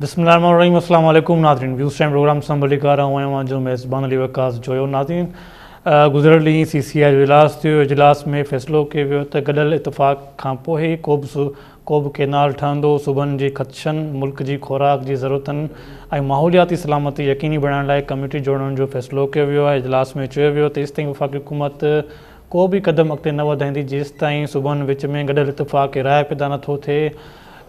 बिस्मिल्लाहिर्रहमानिर्रहीम। अस्सलाम वालेकुम नाज़रीन। व्यूज़ टाइम प्रोग्राम संभली कर रहा हूँ जो मेज़बान अली वकास जो नाज़रीन गुज़िरियल ॾींहुं CCI जो इजलास थियो। इजलास में फ़ैसिलो कयो वियो त गॾियल इतफ़ाक़ खां पोइ को बि केनाल ठहंदो सूबनि जी ख़दशनि, मुल्क जी ख़ुराक जी ज़रूरतनि ऐं माहौलियाती सलामती यकीनी बणाइण लाइ कमेटी जोड़ण जो फ़ैसिलो कयो वियो आहे। इजलास में चयो वियो त तेसिताईं वफ़ाक़ी हुकूमत को बि क़दम अॻिते न वधाईंदी जेसिताईं सूबनि विच में गॾियल इतफ़ाक़ राय पैदा नथो थिए।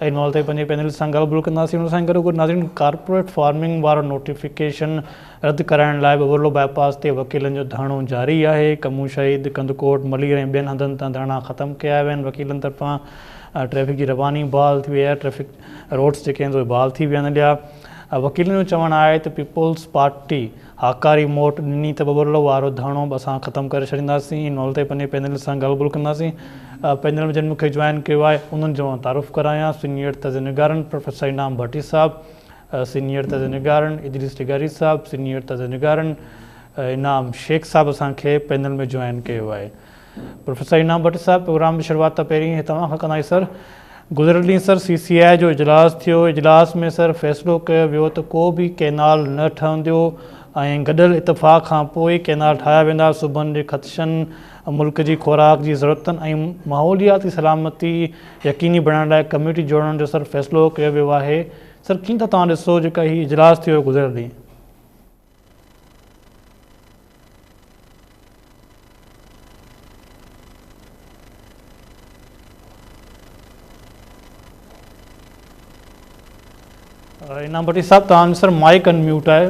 ऐं इन ते पंहिंजे पैनल सां ॻाल्हि कंदासीं। हुन सां गॾु नाज़रीन कॉर्पोरेट फार्मिंग वारो नोटिफिकेशन रद्द कराइण लाइ बबरलो बाईपास ते वकीलनि जो धरणो जारी आहे। कमू शहीद, कंदकोट, मलीर ऐं ॿियनि हंधनि तां धरणा ख़तमु कया विया आहिनि। वकीलनि तरफ़ां ट्रैफ़िक जी रवानी बहाल थी वई आहे। ट्रैफ़िक रोड्स जेके आहिनि उहे बहाल थी विया आहिनि। अॻियां वकीलनि जो चवणु आहे त पीपुल्स पार्टी हाकारी मोट ॾिनी त बबरलो वारो धरणो बि असां ख़तमु करे छॾींदासीं। इन ते पंहिंजे पैनल सां ॻाल्हि कंदासीं। पैनल में जिन मूंखे जॉइन कयो आहे उन्हनि जो तारुफ़ करायां। सीनियर तज़निगारन प्रोफेसर इनाम भट्टी साहब, सीनियर तज़निगारन इदरीस टिगारी साहब, सीनियर तज़निगारन इनाम शेख साहब असांखे पैनल में जॉइन कयो आहे। प्रोफेसर इनाम भट्टी साहब, प्रोग्राम जी शुरूआत त पहिरीं तव्हां खां कंदासीं। सर, गुज़िरियल ॾींहुं सर CCI जो इजलास थियो। इजलास में सर फ़ैसिलो कयो वियो त को बि केनाल न ठहंदो ऐं गॾियल इतफ़ाक़ खां पोइ केनाल ठाहिया वेंदा। सूबनि जे ख़दशनि, मुल्क जी ख़ुराक जी ज़रूरतनि ऐं माहौलियाती सलामती यकीनी बणाइण लाइ कमेटी जोड़ण जो सर फ़ैसिलो कयो वियो आहे। सर, कीअं था तव्हां ॾिसो जेका हीउ इजलास थियो गुज़िरियल ॾींहुं? इनाम भट्टी साहब, तव्हांजो सर माइक अनम्यूट आहे।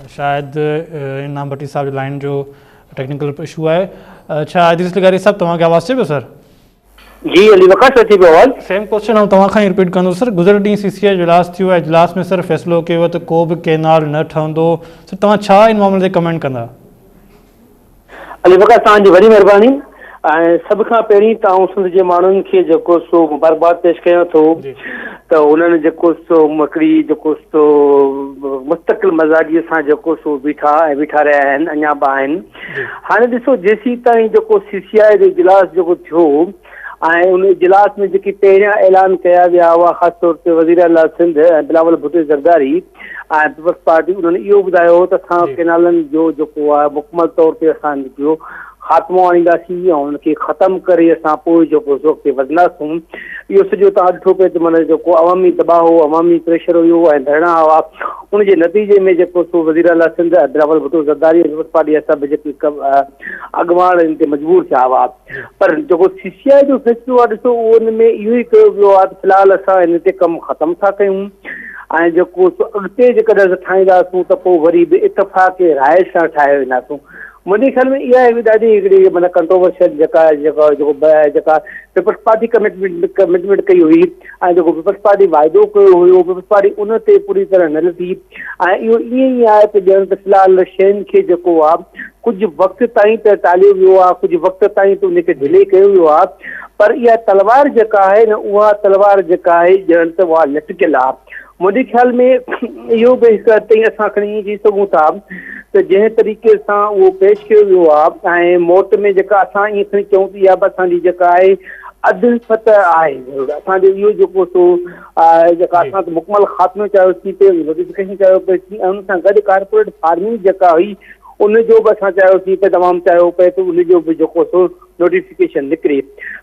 शायदि इनाम भट्टी साहब जी लाइन जो टेक्निकल इशू आहे। अच्छा, इदरीस टिगारी साहब, तव्हांखे आवाज़ अचे पियो? सर जी, अली वकास अचे पियो आवाज़। सेम क्वेश्चन ऐं तव्हां खां ई रिपीट कंदो। सर, गुज़िरियल ॾींहुं CCI जो इजलास थियो आहे। इजलास में सर फ़ैसिलो कयो त को बि केनाल न ठहंदो। सर, तव्हां छा इन मामले ते कमेंट कंदा? अली वकास, तव्हांजी वॾी महिरबानी। ऐं सभ खां पहिरीं तव्हां सिंध जे माण्हुनि खे जेको सो मुबारकबाद पेश कयां थो त उन्हनि जेको सो हिकिड़ी जेको सो मुस्तक़िल मज़ाजीअ सां जेको सो बीठा रहिया आहिनि, अञा बि आहिनि। हाणे ॾिसो, जेसीं ताईं जेको CCI जो इजलास जेको थियो ऐं उन इजलास में जेकी पहिरियां ऐलान कया विया हुआ, ख़ासि तौर ते वज़ीर आला सिंध बिलावल भुट्टो ज़रदारी ऐं पीपल्स पार्टी, उन्हनि इहो ॿुधायो हो त असां केनालनि जो जेको आहे मुकमल तौर ते असां जो ख़ात्मो आणींदासीं ऐं उनखे ख़तमु करे असां पोइ जेको सो अॻिते वधंदासूं। इहो सॼो तव्हां ॾिठो पिए त माना जेको अवामी दबाव हो, अवामी प्रेशर हुयो ऐं धरणा हुआ, उनजे नतीजे में जेको सो वज़ीर आला सिंध बिलावल भुट्टो ज़रदारी ऐं पीपल्स पार्टी सभु जेके अॻुवान इन ते मजबूर थिया हुआ। पर जेको CCI जो फ़ैसिलो आहे, ॾिसो, उहो उन में इहो ई कयो वियो आहे त फ़िलहालु असां इन ते कमु ख़तमु था कयूं ऐं जेको अॻिते जेकॾहिं ठाहींदासूं त पोइ वरी बि इतफ़ाक़ राय सां ठाहे वेंदासूं। मुंहिंजे ख़्याल में इहा ॾाढी हिकिड़ी माना कंट्रोवर्शियल जेका पीपल्स पार्टी कमिटमेंट कई हुई ऐं जेको पीपल्स पार्टी वाइदो कयो हुयो, पीपल्स पार्टी उन ते पूरी तरह न लथी। ऐं इहो ईअं ई आहे त ॼण त फ़िलहालु शयुनि खे जेको आहे कुझु वक़्तु ताईं त टालियो वियो आहे, कुझु वक़्तु ताईं त उनखे डिले कयो वियो आहे, पर इहा तलवार जेका आहे न, उहा तलवार जेका आहे ॼण त उहा लटकियल आहे। मुंहिंजे ख़्याल में इहो बि हिकु ताईं असां खणी ईअं चई सघूं था त जंहिं तरीक़े सां उहो पेश कयो वियो आहे ऐं मोट में जेका असां ईअं खणी चऊं त इहा बि असांजी जेका आहे अधु फत आहे। असांजो इहो जेको सो जेका असां मुकमल ख़ात्मो चयोसीं पिए, नोटिफिकेशन चयो पिए, ऐं उन सां गॾु कॉर्पोरेट फार्मिंग जेका हुई उनजो बि असां चयोसीं पिए, तमामु चयो पिए त उनजो बि जेको सो नोटिफिकेशन निकिरे।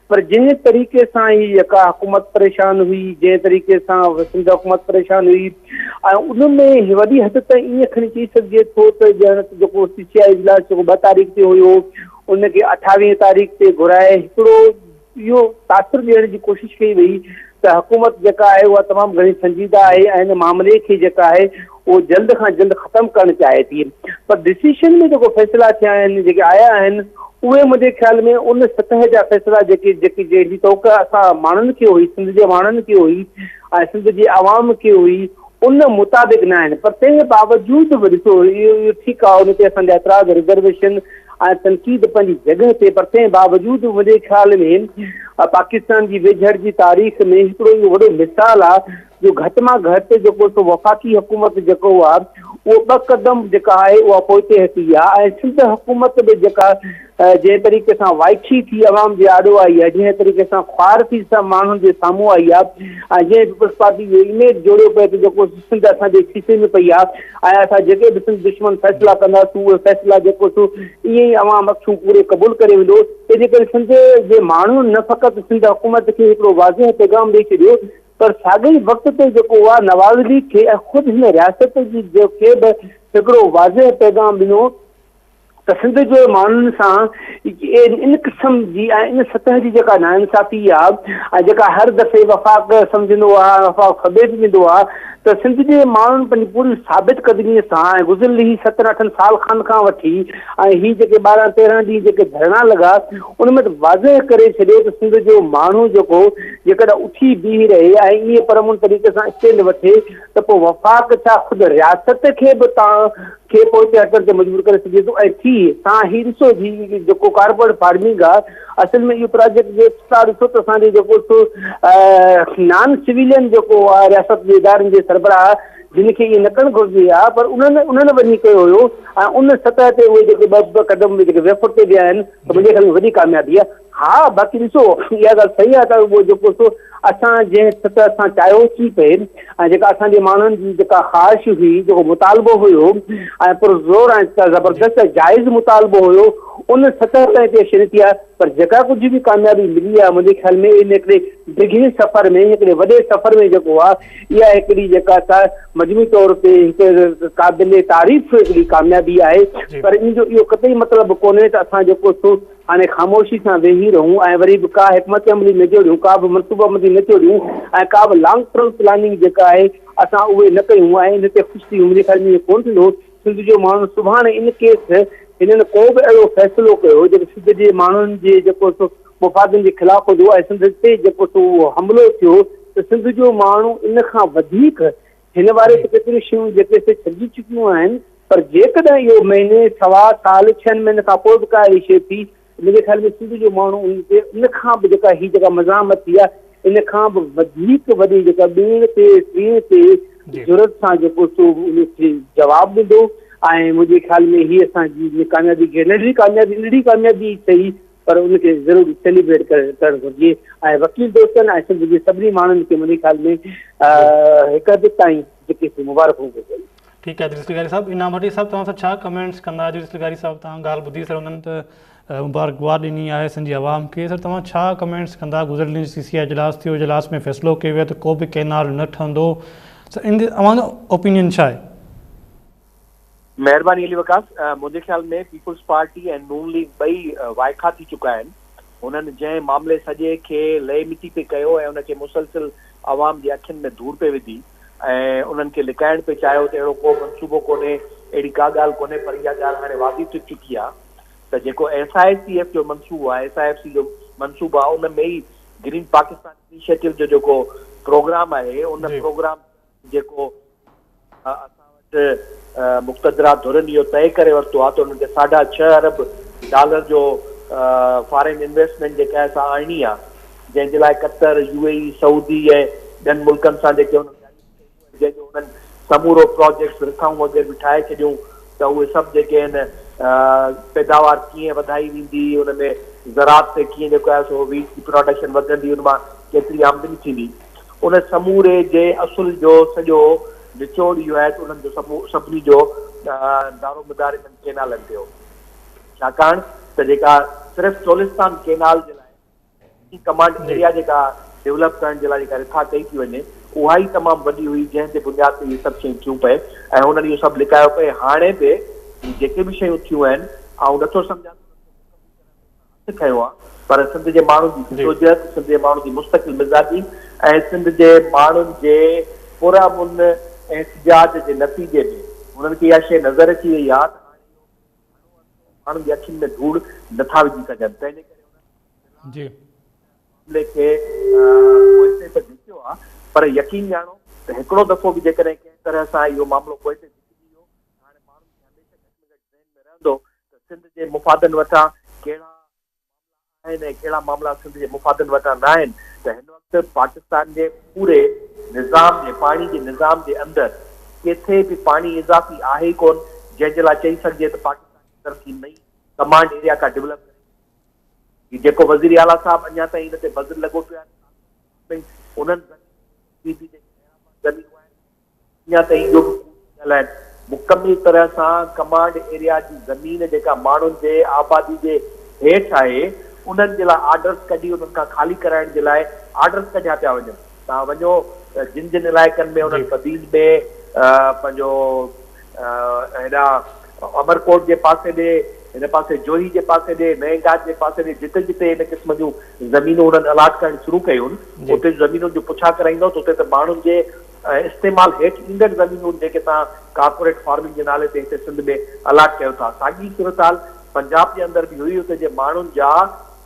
पर जंहिं तरीक़े सां ही जेका हुकूमत परेशान हुई, जंहिं तरीक़े सां सिंध हुकूमत परेशान हुई ऐं उन में वॾी हद ताईं ईअं खणी चई सघिजे थो त ॼण जेको CCI इजलास जेको 2 तारीख़ ते हुयो, उनखे 28 तारीख़ ते घुराए हिकिड़ो इहो तासिर ॾियण जी कोशिशि कई वई त हुकूमत जेका आहे उहा तमामु घणी संजीदा आहे ऐं इन मामले खे जेका आहे उहो जल्द खां जल्द ख़तमु करणु चाहे थी। पर डिसीशन में जेको फ़ैसिला थिया आहिनि, जेके आया आहिनि, उहे मुंहिंजे ख़्याल में उन सतह जा फ़ैसिला जहिड़ी तौक़ असां माण्हुनि खे हुई, सिंध जे माण्हुनि खे हुई ऐं सिंध जी आवाम खे हुई, उन मुताबिक़ न आहिनि। पर तंहिं बावजूदि बि ॾिसो, इहो ठीकु आहे, उन ते असांजा एतिराज़, रिज़र्वेशन ऐं तनक़ीद पंहिंजी जॻह ते, पर तंहिं बावजूदि मुंहिंजे ख़्याल में पाकिस्तान जी वेझर जी तारीख़ में हिकिड़ो इहो वॾो मिसाल आहे जो घटि मां घटि जेको सो वफ़ाक़ी हुकूमत जेको आहे उहो 2 क़दम जेका आहे उहा पोइते हटी आहे ऐं सिंध हुकूमत बि जेका जंहिं तरीक़े सां वाइठी थी अवाम जे आॾो आई आहे, जंहिं तरीक़े सां ख्वार थी माण्हुनि जे साम्हूं आई आहे, ऐं जंहिं पीपल्स पार्टी जो इमेज जोड़ियो पिए थो जेको सिंध असांजे खीसे में पई आहे, ऐं असां जेके बि सिंध दुश्मन फ़ैसिला कंदासीं उहे फ़ैसिला जेको ईअं ई अवाम अखियूं पूरे क़बूल करे वेंदो। तंहिंजे करे सिंध जे माण्हुनि न फ़क़ति सिंध हुकूमत खे हिकिड़ो वाज़िह पैगाम ॾेई छॾियो, पर साॻिए वक़्त ते जेको आहे नवाज़ लीग खे ऐं ख़ुदि हिन रियासत जी खे बि हिकिड़ो वाज़िह पैगाम ॾिनो त सिंध जे माण्हुनि सां इन क़िस्म जी ऐं इन सतह जी जेका नाइंसाफ़ी आहे ऐं जेका हर दफ़े वफ़ाक़ सम्झंदो आहे, वफ़ाक़ ख़बेत ॾींदो आहे, त सिंध जे माण्हुनि पंहिंजी पूरी साबित क़दमीअ सां ऐं गुज़िरियल ही 7-8 साल खनि खां वठी ऐं ही जेके 12-13 ॾींहं जेके धरना लॻा उन में वाज़िह करे छॾियो त सिंध जो माण्हू जेको जेकॾहिं उथी बीह रहे ऐं ईअं परमुन तरीक़े सां स्टैंड वठे त पोइ वफ़ाक़ छा ख़ुदि रियासत खे बि तव्हांखे पोइ ते हटण ते मजबूर करे सघे थो। ऐं थी तव्हां ही ॾिसो जी जेको कारपोरेट फार्मिंग आहे, असल में इहो प्रोजेक्ट जे तव्हां ॾिसो त असांजे जेको नॉन सिविलियन जेको आहे रियासत जे इदारनि जे सरबराह जिनखे इहे न करणु घुरिजे आहे, पर उन्हनि वञी कयो हुयो ऐं उन सतह ते उहे जेके ॿ क़दम जेके वेफर ते विया आहिनि त मुंहिंजे ख़्याल में वॾी कामयाबी आहे। हा बाक़ी ॾिसो इहा ॻाल्हि सही आहे त उहो जेको असां जंहिं सतह सां चाहियोसीं पिए ऐं जेका असांजे माण्हुनि जी जेका ख़्वाहिश हुई, जेको मुतालबो हुयो ऐं पुरज़ोर ऐं ज़बरदस्त जाइज़ मुतालबो हुयो, उन सतह ताईं ते अची थी आहे। पर जेका कुझु बि कामयाबी मिली आहे मुंहिंजे ख़्याल में इन हिकिड़े डिघे सफ़र में, हिकिड़े वॾे सफ़र में जेको आहे इहा हिकिड़ी जेका मजमूई तौर ते हिकु क़ाबिल तारीफ़ हिकिड़ी कामयाबी आहे। पर इन जो इहो कतई मतिलबु कोन्हे त असां जेको हाणे ख़ामोशी सां वेही रहूं ऐं वरी बि का हिकमत अमली न जोड़ियूं, का बि मनसूबाबंदी न जोड़ियूं ऐं का बि लॉन्ग टर्म प्लानिंग जेका आहे असां उहे न कयूं ऐं इन ते ख़ुशि थियूं। मुंहिंजे ख़्याल में इहो कोन्ह थींदो सिंध जो माण्हू सुभाणे इन केस हिननि को बि अहिड़ो फ़ैसिलो कयो जेको सिंध जे माण्हुनि जे जेको मुफ़ादनि जे ख़िलाफ़ हुजो ऐं सिंध ते जेको उहो हमिलो थियो त सिंध जो माण्हू इन खां वधीक हिन बारे ते केतिरियूं शयूं जेके छॾिजी चुकियूं आहिनि। पर जेकॾहिं इहो महीने, सवा साल, 6 महीने खां पोइ बि का अहिड़ी शइ थी, मुंहिंजे ख़्याल में सिंध जो माण्हू उन खां बि जेका ही जेका मज़ामत थी आहे इन खां बि वधीक वॾी जेका ॿीं ते टीं ते ज़रूरत सां जेको उनखे जवाबु ॾींदो। ऐं मुंहिंजे ख़्याल में हीअ असांजी कामयाबी खे नंढड़ी कामयाबी सही पर उनखे ज़रूरु सेलिब्रेट करणु घुरिजे। ऐं वकील दोस्तनि ऐं सिंध जे सभिनी माण्हुनि खे मुंहिंजे ख़्याल में हिकु हद ताईं जेके मुबारकूं घुरिजनि। ठीकु आहे दिलसगारी साहिबु, इनाम भट्टी साहिबु तव्हां सां छा कमेंट्स कंदा? दिलसगारी साहिबु तव्हां ॻाल्हि ॿुधी सर उन्हनि त मुबारकबाद ॾिनी आहे सिंधी आवाम खे। सर तव्हां छा कमेंट्स कंदा? गुज़िरियल CCI इजलास थियो, इजलास में फ़ैसिलो कयो वियो त को बि कैनाल न ठहंदो, सर इन तव्हांजो ओपिनियन छा आहे? महिरबानी अली वकास, मुंहिंजे ख़्याल में पीपुल्स पार्टी ऐं नून लीग ॿई वाइखा थी चुका आहिनि। उन्हनि जंहिं मामले सॼे खे लहे मिटी पे कयो ऐं उनखे मुसलसिल आवाम जी अखियुनि में धूड़ पे विधी ऐं उन्हनि खे लिकाइण पे चाहियो त अहिड़ो को मनसूबो कोन्हे, अहिड़ी का ॻाल्हि कोन्हे, पर इहा ॻाल्हि हाणे वादी थी चुकी आहे त जेको SICF जो मनसूबो आहे, SIFC जो मनसूबो आहे, उन में ई ग्रीन पाकिस्तान इनिशिएटिव जो जेको प्रोग्राम आहे उन प्रोग्राम जेको असां वटि मुक़तदरा धुरनि इहो तय करे वरितो आहे त उन्हनि खे $6.5 अरब जो फॉरेन इन्वेस्टमेंट जेका आहे असां आणणी आहे, जंहिंजे लाइ कतर, UAE, सऊदी ऐं ॿियनि मुल्कनि सां जेके उन्हनि जंहिंजो उन्हनि समूरो प्रोजेक्ट्स रिथाऊं वग़ैरह बि ठाहे छॾियूं त उहे सभु जेके आहिनि पैदावार कीअं वधाई वेंदी, उन में ज़रात ते कीअं जेको आहे सो वीट जी प्रोडक्शन वधंदी, उन मां केतिरी आमदनी थींदी, उन समूरे जे असुल जो सॼो निचोड़ इहो आहे त उन्हनि जो सभिनी जो दारोमदार इन्हनि केनालनि ते हो। छाकाणि त जेका सिर्फ़ु चोलिस्तान केनाल जे लाइ कमांड एरिया जेका डेवलप करण जे लाइ जेका रिथा कई थी वञे उहा ई तमामु वॾी हुई, जंहिं ते बुनियाद ते इहे सभु शयूं थियूं पए ऐं हुननि इहो सभु लिकायो पए। हाणे बि जेके बि शयूं थियूं आहिनि ऐं नथो सम्झां खयो आहे, पर सिंध जे माण्हुनि जी सोजत, सिंध जे माण्हुनि जी मुस्तक़िल मिज़ाजी ऐं सिंध जे माण्हुनि जे पुरअमन ऐं इतिजाज जे नतीजे में हुननि खे इहा शइ नज़र अची वई आहे त माण्हुनि जी अखियुनि में धूड़ नथा विझी सघनि। तंहिंजे करे मामले खे त ॾिसियो आहे, पर यकीन ॼाणो त हिकिड़ो दफ़ो बि जेकॾहिं कंहिं तरह सां इहो मामिलो पोइ ते ॾिसिजी वियो, हाणे माण्हुनि खे हमेशह घटि में घटि ज़हन में रहंदो त सिंध जे मुफ़ादनि वटां कहिड़ा मामला आहिनि ऐं कहिड़ा मामला सिंध जे मुफ़ादनि वटां न आहिनि। त हिन वक़्तु पाकिस्तान जे पूरे निज़ाम जे पाणी जे निज़ाम जे अंदरि किथे बि पाणी इज़ाफ़ी आहे कोन, जंहिंजे लाइ चई सघिजे त पाकिस्तान की तरफ़ नई कमांड एरिया का डेवलप जेको वज़ीर आला साहब अञा ताईं हिन ते बज़र लॻो पियो आहे उन्हनि अञा ताईं इहो ॻाल्हाइनि मुकमिल तरह सां कमांड एरिया जी ज़मीन जेका माण्हुनि जे आबादी जे हेठि आहे उन्हनि जे लाइ ऑर्डर्स कढी उन्हनि खां ख़ाली कराइण जे लाइ ऑर्डर्स कढिया पिया वञनि। तव्हां वञो जिन जिन इलाइक़नि में उन्हनि बदीन में पंहिंजो हेॾा अमरकोट जे पासे ॾे हिन पासे जोही जे पासे ॾे नएगाज जे पासे ॾे जिते जिते हिन क़िस्म जूं ज़मीनूं हुननि अलाट करणु शुरू कयूं उते ज़मीनुनि जो पुछा कराईंदो त उते त माण्हुनि जे इस्तेमाल हेठि ईंदड़ ज़मीनूं जेके तव्हां कारपोरेट फार्मिंग जे नाले ते हिते सिंध में अलाट कयो था। साॻी सूरत हाल पंजाब जे अंदरि बि हुई उते जे माण्हुनि जा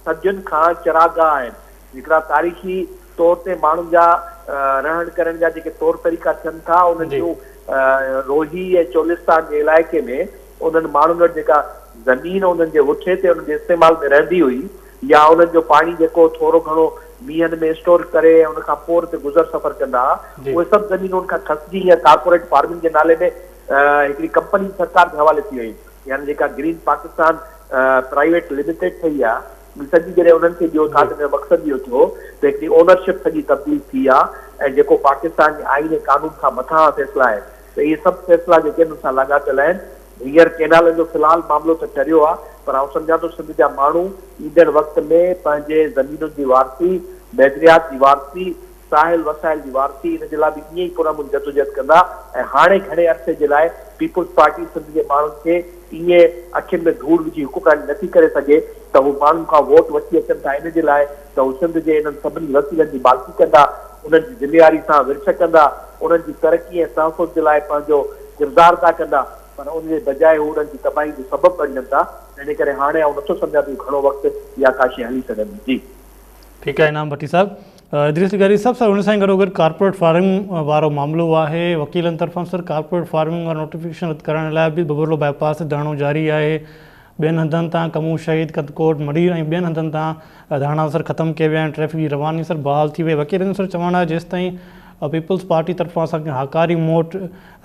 सदियुनि खां चरागाह आहिनि हिकिड़ा तारीख़ी तौर ते माण्हुनि जा रहण करण जा जेके तौर तरीक़ा थियनि था उन्हनि जूं रोही ऐं चोलिस्तान जे इलाइक़े में उन्हनि माण्हुनि वटि जेका ज़मीन उन्हनि जे उठे ते उन्हनि जे इस्तेमाल में रहंदी हुई या उन्हनि जो पाणी जेको थोरो घणो मींहनि में स्टोर करे ऐं उनखां पोइ ते गुज़र सफ़र कंदा उहे सभु ज़मीनूं उनखां खसिजी या कारपोरेट फार्मिंग जे नाले में हिकिड़ी कंपनी सरकार जे हवाले थी वई यानी जेका ग्रीन पाकिस्तान प्राइवेट लिमिटेड ठही आहे सॼी जॾहिं उन्हनि खे ॾियो था त मक़सदु इहो थियो त हिकिड़ी ओनरशिप सॼी तब्दील थी आहे ऐं जेको पाकिस्तान जे आइन ऐं कानून खां मथां फ़ैसिला आहिनि त इहे सभु फ़ैसिला जेके आहिनि सां लाॻापियल आहिनि। हींअर केनालनि जो फ़िलहाल मामिलो त टरियो आहे पर आउं सम्झां थो सिंध जा माण्हू ईंदड़ वक़्त में पंहिंजे ज़मीनुनि जी वारसी महदरियात जी वारसी साहिल वसाइल जी वारसी इन जे लाइ बि ईअं ई पुरअमन जदोजहद कंदा ऐं हाणे घणे अरसे जे लाइ पीपुल्स पार्टी सिंध जे माण्हुनि खे ईअं अखियुनि में धूड़ विझी हुकूमत नथी करे सघे त हू माण्हुनि खां वोट वठी अचनि था इन जे लाइ त हू सिंध जे इन्हनि सभिनी वसीलनि जी बाक़ी कंदा उन्हनि जी ज़िमेवारी सां विर्छ कंदा उन्हनि जी तरक़ी ऐं तहफ़ुज़ जे लाइ पंहिंजो किरदारु था कंदा पर उन जे बजाए हू उन्हनि जी तबाही जो सबबु बणजनि था इन करे हाणे आउं नथो सम्झां त घणो वक़्तु इहा काशी हली सघंदी। जी ठीकु आहे इनाम भट्टी साहब इदरीस ग़रीब साहब सर हुन सां गॾोगॾु कारपोरेट फार्मिंग वारो मामिलो आहे वकीलनि तरफ़ां सर कारपोरेट फार्मिंग वारो नोटिफिकेशन रद्द करण लाइ बि बबरलो बाईपास धरणो जारी आहे ॿियनि हंधनि तां कमू शहीद कदकोट मढ़ी ऐं ॿियनि हंधनि तां धरणा सर ख़तमु कया विया आहिनि ट्रैफ़िक जी रवानी सर बहाल थी वई वकीलनि सर चवणु आहे जेसि ताईं पीपल्स पार्टी तरफ़ां असांखे हाकारी मोट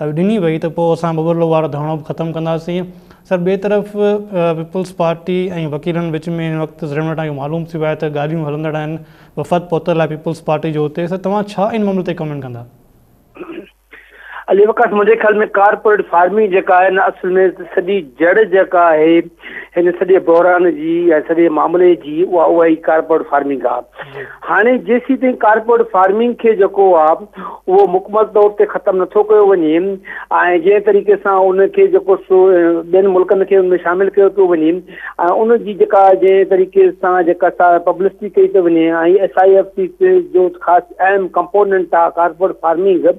ॾिनी वई त पोइ असां बबरलो वारो धरणो बि ख़तमु कंदासीं। सर ॿिए तरफ़ पीपल्स पार्टी ऐं वकीलनि विच में हिन वक़्तु ज़रूरत इहो मालूम थी वियो आहे त ॻाल्हियूं हलंदड़ आहिनि वफ़द पहुतल आहे पीपल्स पार्टी जो हुते सर तव्हां छा इन मामले ते कमेंट कंदा? अली वक़्त मुंहिंजे ख़्याल में कारपोरेट फार्मिंग जेका आहे न असल में सॼी जड़ जेका आहे हिन सॼे बहिरान जी या सॼे मामले जी उहा ई कारपोरेट फार्मिंग आहे। हाणे जेसीं ताईं कारपोरेट फार्मिंग खे जेको आहे उहो मुकमल तौर ते ख़तमु नथो कयो वञे ऐं जंहिं तरीक़े सां उनखे जेको सो ॿियनि मुल्कनि खे उनमें शामिलु कयो थो वञे ऐं उनजी जेका जंहिं तरीक़े सां जेका पब्लिसिटी कई थी वञे ऐं SIFC जो ख़ासि अहम कंपोनेंट आहे कारपोरेट फार्मिंग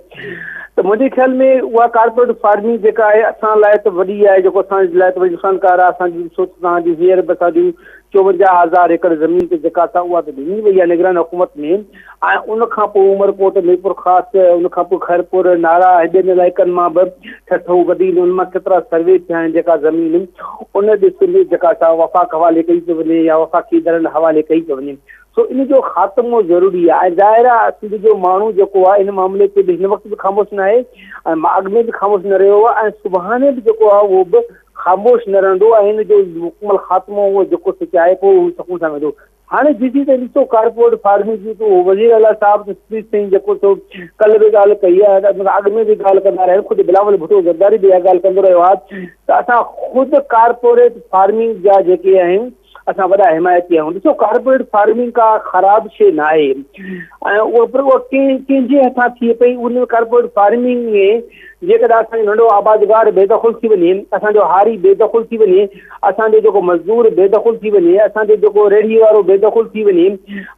त मुंहिंजे ख़्याल में उहा कारपोरेट फार्मिंग जेका आहे असां लाइ त वॾी आहे जेको असांजे लाइ त वॾी नुक़सानकार आहे असांजी सोच तव्हांजी हींअर बि असांजी 54,000 एकड़ ज़मीन ते जेका असां उहा त ॾिनी वई आहे निगरान हुकूमत में ऐं उनखां पोइ उमरकोट मीरपुर ख़ासि उनखां पोइ खैरपुर नारा हेॾनि इलाइक़नि मां बि ठठो वधीक उन मां केतिरा सर्वे थिया आहिनि जेका ज़मीन उन ॾिस जेका असां वफ़ाक़ हवाले कई थी वञे या वफ़ाक़ी इदारनि हवाले कई थी वञे सो इन जो ख़ात्मो ज़रूरी आहे ऐं ज़ाहिर आहे सिंध जो माण्हू जेको आहे इन मामले ते बि हिन वक़्तु बि ख़ामोश न आहे ऐं अॻु में बि ख़ामोश न रहियो आहे ऐं सुभाणे बि जेको आहे उहो बि ख़ामोश न रहंदो ऐं हिन जो मुकमल ख़ात्मो उहो जेको चाहे पोइ उहो सकून सां वेंदो। हाणे जेसीं ताईं ॾिसो कारपोरेट फार्मिंग जी तो वज़ीर आला साहिब स्पीच ताईं जेको सो कल्ह बि ॻाल्हि कई आहे अॻु में बि ॻाल्हि कंदा रहिया ख़ुदि बिलावल भुट्टो ज़रदारी बि इहा ॻाल्हि कंदो रहियो आहे त असां ख़ुदि कारपोरेट फार्मिंग जा जेके आहिनि असां वॾा हिमायती आहियूं। ॾिसो कारपोरेट फार्मिंग का ख़राबु शइ न आहे ऐं उहा कंहिंजे हथां थिए पई उन कारपोरेट फार्मिंग में जेकॾहिं असांजो नंढो आबादगार बेदख़ल थी वञे असांजो हारी बेदख़ल थी वञे असांजो जेको मज़दूर बेदख़ल थी वञे असांजो जेको रेड़ी वारो बेदख़ल थी वञे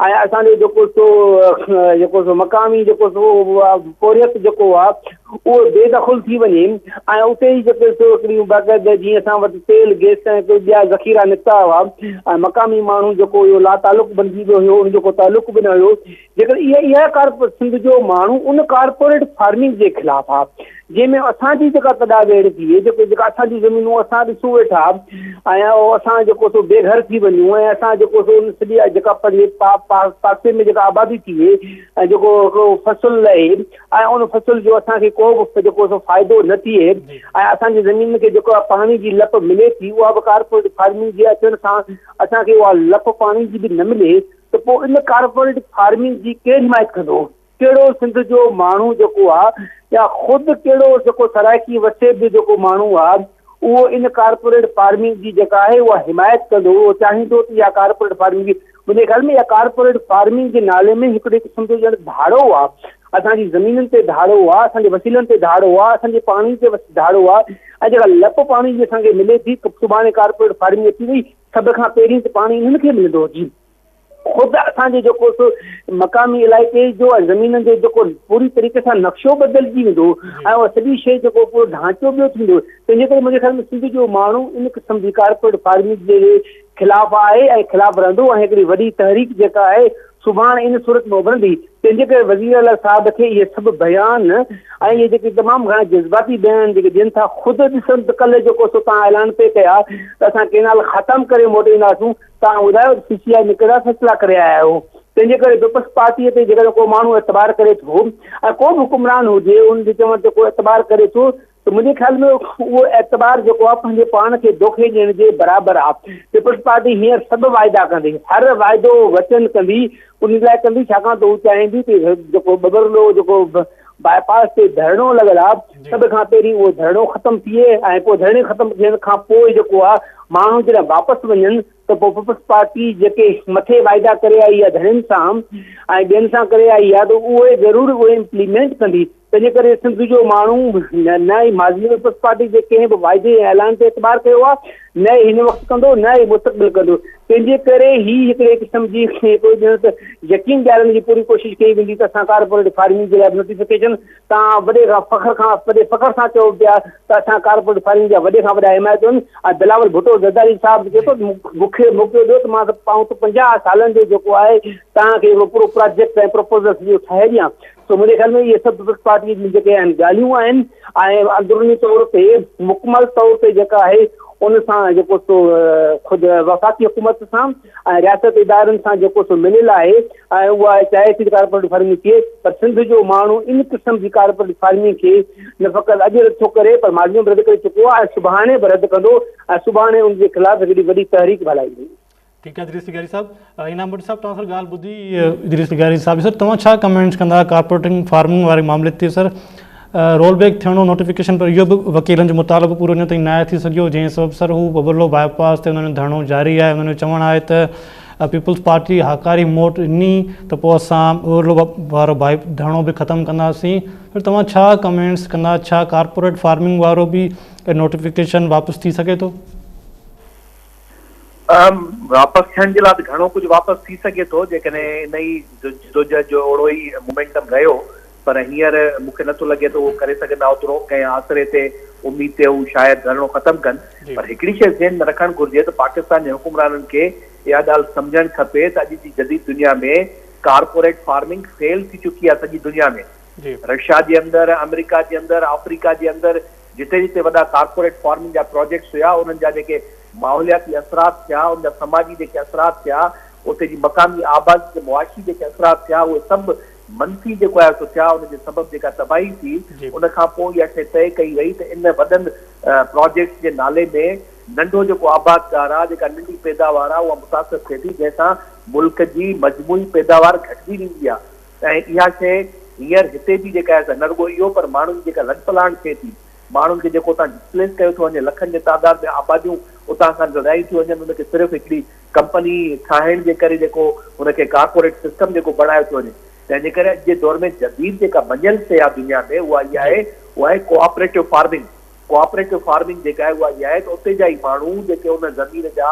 ऐं असांजो जेको सो मक़ामी जेको सो पोरियत जेको आहे उहो बेदख़ल थी वञे ऐं उते ई जेके सो हिकिड़ियूं बाक़ाइदा जीअं असां वटि तेल गैस ऐं कोई ॿिया ज़ख़ीरा निकिता हुआ ऐं मक़ामी माण्हू जेको इहो लातालुक बणिजी वियो हुयो उन जो तालुक बि न हुयो जेकर इहा सिंध जो माण्हू उन कारपोरेट फार्मिंग जे ख़िलाफ़ु आहे जंहिंमें असांजी जेका तॾावेड़ थिए जेका असांजी ज़मीनूं असां ॾिसूं वेठा ऐं असां जेको सो बेघर थी वञूं ऐं असां जेको सो उन सॼी जेका पासे में जेका आबादी थिए ऐं जेको हिकिड़ो फसल लहे ऐं उन फसल जो असांखे को बि जेको सो फ़ाइदो न थिए ऐं असांजी ज़मीन खे जेको आहे पाणी जी लप मिले थी उहा बि कारपोरेट फार्मिंग जे अचण सां असांखे उहा लप पाणी जी बि न मिले त पोइ इन कारपोरेट फार्मिंग जी केरु हिमायत कंदो? कहिड़ो सिंध जो माण्हू जेको आहे या ख़ुदि कहिड़ो जेको सराइकी वसे बि जेको माण्हू आहे उहो इन कारपोरेट फार्मिंग जी जेका आहे उहा हिमायत कंदो, उहो चाहींदो त इहा कारपोरेट फार्मिंग जी मुंहिंजे ख़्याल में इहा कारपोरेट फार्मिंग जे नाले में हिकिड़े क़िस्म जो ॼण धाड़ो आहे, असांजी ज़मीनुनि ते धाड़ो आहे, असांजे वसीलनि ते धाड़ो आहे, असांजे पाणी ते धाड़ो आहे ऐं जेका लप पाणी जी असांखे मिले थी सुभाणे कारपोरेट फार्मिंग अची वई सभ खां पहिरीं त पाणी हिननि खे मिलंदो जी। ख़ुदि असांजे जेको सो मक़ामी इलाइक़े जो ऐं ज़मीननि जो जेको पूरी तरीक़े सां नक्शो बदिलजी वेंदो ऐं उहा सॼी शइ जेको पूरो ढांचो ॿियो थींदो, तंहिंजे करे मुंहिंजे ख़्याल में सिंध जो माण्हू इन क़िस्म जी कारपोरेट फार्मिंग जे ख़िलाफ़ु आहे ऐं ख़िलाफ़ु रहंदो ऐं हिकिड़ी वॾी तहरीक जेका आहे सुभाणे इन सूरत में उभरंदी। तंहिंजे करे वज़ीर आला साहिब खे इहे सभु बयान ऐं इहे जेके तमामु घणा जज़्बाती बयान जेके ॾियनि था ख़ुदि ॾिसनि त कल्ह जेको सो तव्हां ऐलान पे कया त असां केनाल ख़तमु करे मोटींदासूं, तव्हां ॿुधायो CCI में कहिड़ा फ़ैसिला करे आया आहियो? तंहिंजे करे पीपल्स पार्टीअ ते जेकॾहिं को माण्हू एतबार करे थो ऐं को बि हुकुमरान हुजे उन जे चवण ते को एतबार करे थो त मुंहिंजे ख़्याल में उहो एतबार जेको आहे पंहिंजे पाण खे धोखे ॾियण जे बराबरि आहे। पीपल्स पार्टी हींअर सभु वाइदा कंदी, हर वाइदो वचन कंदी, उन लाइ कंदी छाकाणि त हू चाहींदी कि जेको बबरलो जेको बाईपास ते धरणो लॻल आहे सभ खां पहिरीं उहो धरणो ख़तमु थिए ऐं पोइ धरणे ख़तमु थियण खां पोइ जेको आहे माण्हू जॾहिं वापसि वञनि त पोइ पीपल्स पार्टी जेके मथे वाइदा करे आई आहे धरनि सां ऐं ॿियनि सां करे आई आहे त उहे ज़रूरु उहे इम्प्लीमेंट कंदी। तंहिंजे करे सिंध जो माण्हू न ई माज़ी पीपल्स पार्टी जे कंहिं बि वाइदे ऐं ऐलान ते एतबार कयो आहे, न ई हिन वक़्तु कंदो, न ई मुस्तक़बिल कंदो। तंहिंजे करे ई हिकिड़े क़िस्म जी कोई ॼण त यकीन ॾियारण जी पूरी कोशिशि कई वेंदी त असां कारपोरेट फार्मिंग जे लाइ नोटिफिकेशन तव्हां वॾे फ़ख्र सां चओ पिया त असां कारपोरेट फार्मिंग जा वॾे खां वॾा हिमायत आहिनि ऐं बिलावल भुट्टो ज़रदारी साहिबु चए थो मूंखे मोकिलियो ॾियो त मां पाऊं त 50 सालनि जो जेको आहे तव्हांखे पूरो प्रोजेक्ट ऐं प्रपोज़ल सॼो ठाहे ॾियां। सो मुंहिंजे ख़्याल में इहे सभु पीपल्स पार्टी जी जेके आहिनि ॻाल्हियूं आहिनि ऐं अंदरूनी तौर ते मुकमल तौर ते जेका आहे उन सां जेको सो ख़ुदि वफ़ाक़ी हुकूमत सां ऐं रियासत इदारनि सां जेको सो मिलियल आहे ऐं उहा चाहे थी कारपोरेट फार्मिंग थिए पर सिंध जो माण्हू इन क़िस्म जी कारपोरेट फार्मिंग खे न फ़क़ति अॼु नथो करे पर माज़ी में रद्द करे चुको आहे ऐं सुभाणे बि रद्द कंदो ऐं सुभाणे उनजे ख़िलाफ़ु हिकिड़ी वॾी तहरीक हलाईंदी। ठीकु आहे इदरीस लिगारी साहब, इनाम भट्ट साहब तव्हां सां ॻाल्हि ॿुधी इदरीस लिगारी साहब, सर तव्हां छा कमेंट्स कंदा कारपोरेटिंग फार्मिंग वारे मामले ते? सर रोल बैक थियणो नोटिफिकेशन पर इहो बि वकीलनि जो मुतालबो पूरो अञा ताईं न आहे थी सघियो, जंहिं सबबु सर हू बबरलो बाईपास ते उन्हनि जो धरणो जारी आहे। उन्हनि जो चवणु आहे त पीपल्स पार्टी हाकारी मोट ॾिनी त पोइ असां बबरलो वारो धरणो बि ख़तमु कंदासीं। फिर तव्हां छा कमेंट्स कंदा, छा कारपोरेट फार्मिंग वारो बि नोटिफिकेशन वापसि थी सघे थो? वापसि थियण जे लाइ घणो कुझु वापसि थी सघे थो जेकॾहिं नई जदोजहद जो ओड़ो ई मोमेंटम रहियो, पर हींअर मूंखे नथो लॻे त उहो करे सघंदा ओतिरो कंहिं आसिरे ते उमीद ते हू शायदि धरणो ख़तमु कनि। पर हिकिड़ी शइ ज़हन में रखणु घुरिजे त पाकिस्तान जे हुकुमराननि खे इहा ॻाल्हि सम्झणु खपे त अॼु जी जदीद दुनिया में कारपोरेट फार्मिंग फेल थी चुकी आहे सॼी दुनिया में। रशिया जे अंदरि, अमेरिका जे अंदरि, अफ्रीका जे अंदरि जिते जिते वॾा कारपोरेट फार्मिंग जा प्रोजेक्ट्स हुआ उन्हनि जा जेके माहौलियाती असरात थिया, उन जा समाजी जेके असरात थिया, उते जी मक़ामी आबादी जे मुआशी जेके असरात थिया उहे सभु मनफ़ी जेको आहे सो थिया। उनजे सबबु जेका तबाही थी उन खां पोइ इहा शइ तइ कई वई त इन वॾनि प्रोजेक्ट्स जे नाले में नंढो जेको आबादकार आहे, जेका नंढी पैदावार आहे उहा मुतासिर थिए थी, जंहिंसां मुल्क जी मजमूई पैदावार घटिजी वेंदी आहे। ऐं इहा शइ हींअर हिते जी जेका आहे न रुॻो इहो पर माण्हुनि जेका लंचपलाण थिए थी, माण्हुनि खे जेको उतां डिस्प्लेस कयो थो वञे, लखनि जे तादाद में आबादियूं उतां खां जदाई थी वञनि, उनखे सिर्फ़ु हिकिड़ी कंपनी ठाहिण जे करे जेको उनखे कारपोरेट सिस्टम जेको बणायो थो वञे। तंहिंजे करे अॼु जे दौर में जदीद जेका मञियल शइ आहे दुनिया में उहा इहा आहे कोऑपरेटिव फार्मिंग। कोऑपरेटिव फार्मिंग जेका आहे उहा इहा आहे त उते जा ई माण्हू जेके उन ज़मीन जा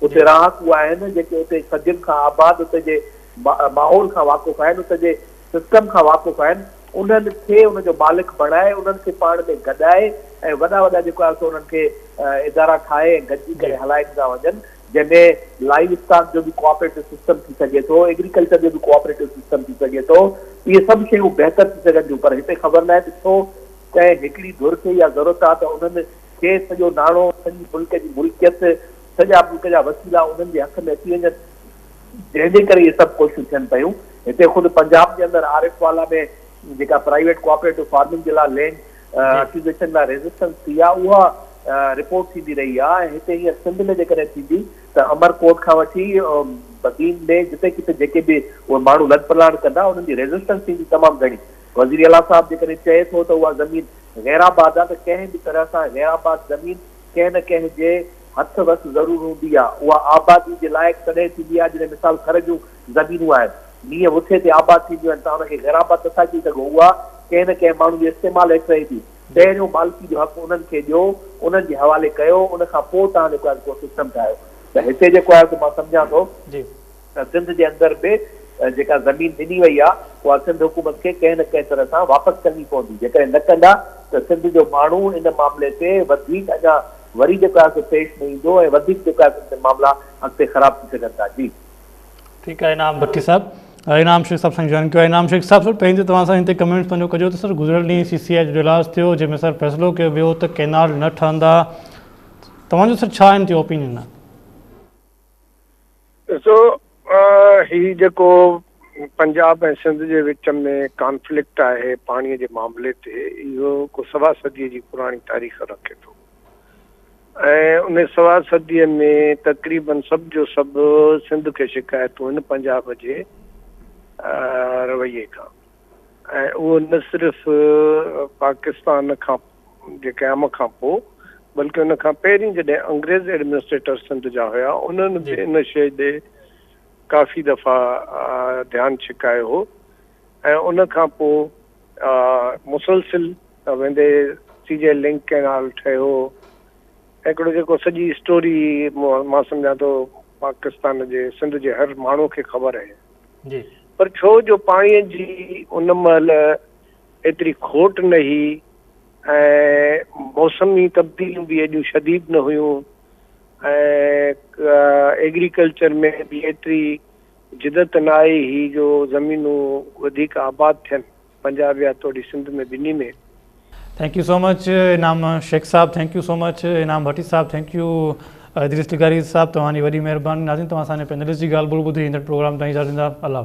उते रहाकू आहिनि, जेके उते सदियुनि खां आबाद उते जे माहौल खां वाक़ुफ़ आहिनि, उते जे सिस्टम खां वाक़ुफ़ आहिनि, उन्हनि खे उनजो मालिक बणाए, उन्हनि खे पाण में गॾाए ऐं वॾा वॾा जेको आहे सो उन्हनि खे इदारा ठाहे ऐं गॾिजी करे हलाईंदा वञनि, जंहिंमें लाइव स्टॉक जो बि कोऑपरेटिव सिस्टम थी सघे थो, एग्रीकल्चर जो बि कोऑपरेटिव सिस्टम थी सघे थो। इहे सभु शयूं बहितर थी सघनि थियूं, पर हिते ख़बर न आहे त छो कंहिं हिकिड़ी धुर खे इहा ज़रूरत आहे त उन्हनि खे सॼो नाणो सॼी मुल्क जी मुल्कियत सॼा मुल्क जा वसीला उन्हनि जे हथ में अची वञनि, जंहिंजे करे इहे सभु कोशिशूं थियनि पियूं। हिते ख़ुदि पंजाब जे अंदरि आरिफ वाला में जेका प्राइवेट कोऑपरेटिव फार्मिंग जे लाइ लैंड एक्विजिशन लाइ रेजिस्टेंस थी आहे, उहा रिपोर्ट थींदी रही आहे। ऐं हिते हीअं सिंध में जेकॾहिं थींदी त अमरकोट खां वठी बदीन में जिते किथे जेके बि उहे माण्हू लॾपलाण कंदा उन्हनि जी रेजिस्टेंस थींदी तमामु घणी। वज़ीर आला साहिबु जेकॾहिं चए थो त उहा ज़मीन गैराबाद आहे, त कंहिं बि तरह सां गैराबाद ज़मीन कंहिं न कंहिं जे हथ वस ज़रूरु हूंदी आहे। उहा आबादी जे लाइक़ु तॾहिं थींदी आहे जॾहिं मिसाल खर जूं ज़मीनूं आहिनि, मींहं मुथे ते आबाद थींदियूं आहिनि, तव्हां हुनखे गैराबाद नथा चई सघो। उहा कंहिं न कंहिं माण्हू जे इस्तेमालु हेठि रहे थी। पहिरियों मालिकी जो हक़ उन्हनि खे ॾियो, उन्हनि जे हवाले कयो, उनखां पोइ तव्हां जेको आहे सिस्टम ठाहियो। त हिते जेको आहे मां सम्झां थो त सिंध जे अंदरि बि जेका ज़मीन ॾिनी वई आहे उहा सिंध हुकूमत खे कंहिं न कंहिं तरह सां वापसि करणी पवंदी। जेकॾहिं न कंदा त सिंध जो माण्हू इन मामले ते वधीक अञा वरी जेको आहे पेश न ईंदो ऐं वधीक जेको आहे मामला अॻिते ख़राब थी सघनि था। जी ठीकु आहे इनाम भट्टी साहिबु, इनाम शेख साहिब सां जॉइन कयो आहे। इनाम शेख साहिबु सर पंहिंजे तव्हां सां हिते कमेंट्स पंहिंजो कजो त सर गुज़िरियल ॾींहुं CCI जो इजलास थियो जंहिंमें सर फ़ैसिलो कयो वियो त कैनाल न ठहंदा, तव्हांजो सर छा हिन ते ओपिनियन आहे? ॾिसो, ही जेको पंजाब ऐं सिंध जे विच में कॉन्फ्लिक्ट आहे पाणीअ जे मामले ते, इहो को सवा सदीअ जी पुराणी तारीख़ रखे थो ऐं उन सवा सदीअ में तक़रीबन सभु जो सभु सिंध खे शिकायतूं आहिनि पंजाब जे रवैये खां। ऐं उहो न सिर्फ़ु पाकिस्तान खां जे क़याम खां पोइ बल्कि उन खां पहिरीं जॾहिं अंग्रेज़ एडमिनिस्ट्रेटर सिंध जा हुया उन्हनि बि इन शइ ॾे काफ़ी दफ़ा ध्यानु छिकायो हो। ऐं उन खां पोइ मुसलसिल वेंदे CJ लिंक कैनाल ठहियो। हिकिड़ो जेको सॼी स्टोरी मां सम्झां थो पाकिस्तान जे सिंध जे हर माण्हू खे ख़बर आहे, पर छो जो पाणीअ जी उन महिल एतिरी खोट न हुई ऐं मौसमी तब्दीलियूं बि एॾियूं शदीद न हुयूं ऐं एग्रीकल्चर में बि एतिरी जिदत न आई ही जो ज़मीनूं वधीक आबाद थियनि पंजाब या थोड़ी सिंध में ॿिन्ही में। थैंक यू सो मच इनाम शेख साहब, थैंक यू सो मच इनाम भट्टी साहब, थैंक यू इदरीस टिकारी साहब, तव्हांजी वॾी महिरबानी। नाज़रीन तव्हां असांजे पैनलिस्ट जी ॻाल्हि ॿुधी ईंदड़ प्रोग्राम ताईं इजाज़त ॾींदा। अल्लाह।